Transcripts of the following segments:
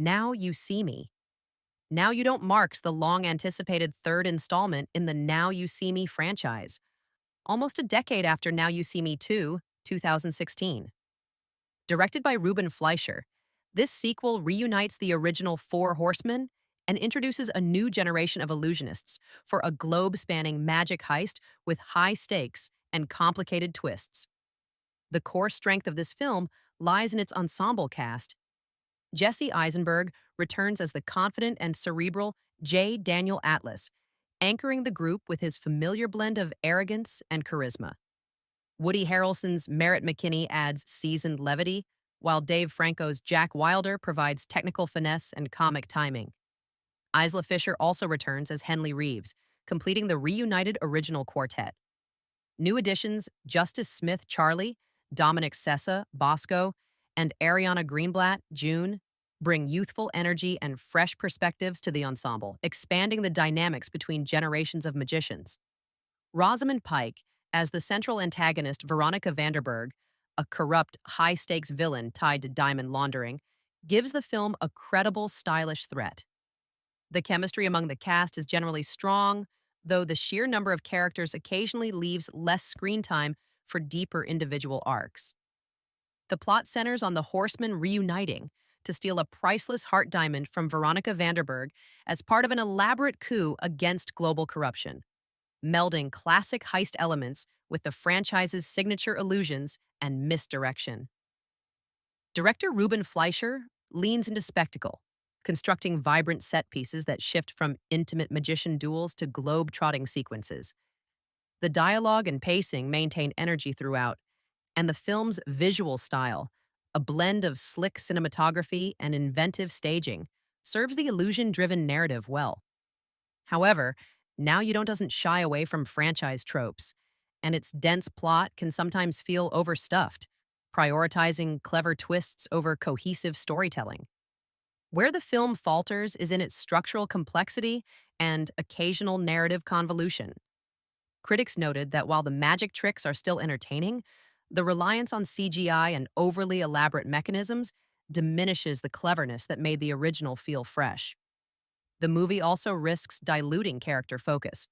Now You See Me. Now You Don't marks the long anticipated third installment in the Now You See Me franchise, almost a decade after Now You See Me 2, 2016. Directed by Ruben Fleischer, this sequel reunites the original Four Horsemen and introduces a new generation of illusionists for a globe spanning magic heist with high stakes and complicated twists. The core strength of this film lies in its ensemble cast. Jesse Eisenberg returns as the confident and cerebral J. Daniel Atlas, anchoring the group with his familiar blend of arrogance and charisma. Woody Harrelson's Merritt McKinney adds seasoned levity, while Dave Franco's Jack Wilder provides technical finesse and comic timing. Isla Fisher also returns as Henley Reeves, completing the reunited original quartet. New additions Justice Smith Charlie, Dominic Sessa Bosco, and Ariana Greenblatt June bring youthful energy and fresh perspectives to the ensemble, expanding the dynamics between generations of magicians. Rosamund Pike, as the central antagonist Veronica Vanderberg, a corrupt, high-stakes villain tied to diamond laundering, gives the film a credible, stylish threat. The chemistry among the cast is generally strong, though the sheer number of characters occasionally leaves less screen time for deeper individual arcs. The plot centers on the Horsemen reuniting to steal a priceless heart diamond from Veronica Vanderberg as part of an elaborate coup against global corruption, melding classic heist elements with the franchise's signature illusions and misdirection. Director Ruben Fleischer leans into spectacle, constructing vibrant set pieces that shift from intimate magician duels to globe-trotting sequences. The dialogue and pacing maintain energy throughout, and the film's visual style, a blend of slick cinematography and inventive staging, serves the illusion-driven narrative well. However, Now You Don't doesn't shy away from franchise tropes, and its dense plot can sometimes feel overstuffed, prioritizing clever twists over cohesive storytelling. Where the film falters is in its structural complexity and occasional narrative convolution. Critics noted that while the magic tricks are still entertaining, the reliance on CGI and overly elaborate mechanisms diminishes the cleverness that made the original feel fresh. The movie also risks diluting character focus.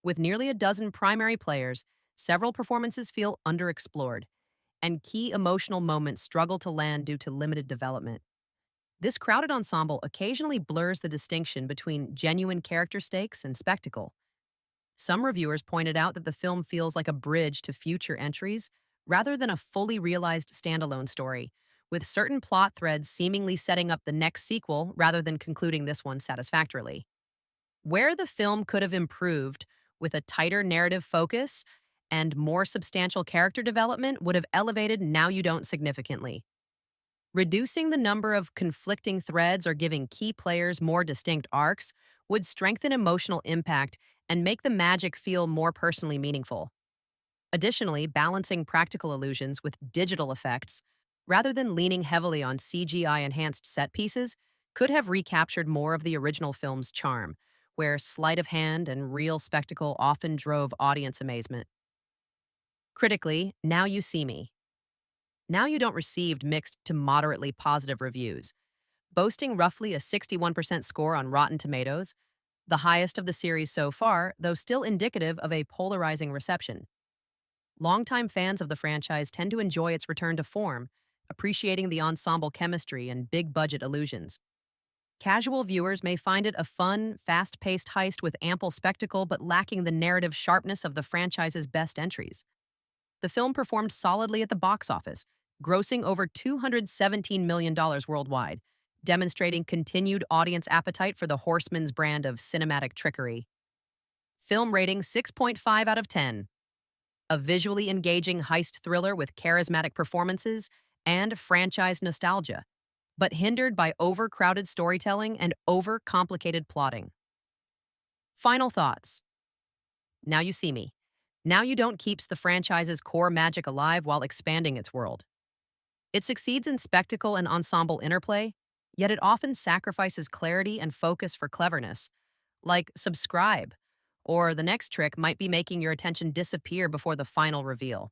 With nearly a dozen primary players, several performances feel underexplored, and key emotional moments struggle to land due to limited development. This crowded ensemble occasionally blurs the distinction between genuine character stakes and spectacle. Some reviewers pointed out that the film feels like a bridge to future entries rather than a fully realized standalone story, with certain plot threads seemingly setting up the next sequel rather than concluding this one satisfactorily. Where the film could have improved with a tighter narrative focus and more substantial character development would have elevated Now You Don't significantly. Reducing the number of conflicting threads or giving key players more distinct arcs would strengthen emotional impact and make the magic feel more personally meaningful. Additionally, balancing practical illusions with digital effects, rather than leaning heavily on CGI-enhanced set pieces, could have recaptured more of the original film's charm, where sleight of hand and real spectacle often drove audience amazement. Critically, Now You See Me. Now You Don't received mixed to moderately positive reviews, boasting roughly a 61% score on Rotten Tomatoes, the highest of the series so far, though still indicative of a polarizing reception. Longtime fans of the franchise tend to enjoy its return to form, appreciating the ensemble chemistry and big-budget illusions. Casual viewers may find it a fun, fast-paced heist with ample spectacle but lacking the narrative sharpness of the franchise's best entries. The film performed solidly at the box office, grossing over $217 million worldwide, demonstrating continued audience appetite for the Horsemen's brand of cinematic trickery. Film rating 6.5 out of 10. A visually engaging heist thriller with charismatic performances and franchise nostalgia, but hindered by overcrowded storytelling and over-complicated plotting. Final thoughts. Now You See Me. Now You Don't keeps the franchise's core magic alive while expanding its world. It succeeds in spectacle and ensemble interplay, yet it often sacrifices clarity and focus for cleverness, like subscribe, or the next trick might be making your attention disappear before the final reveal.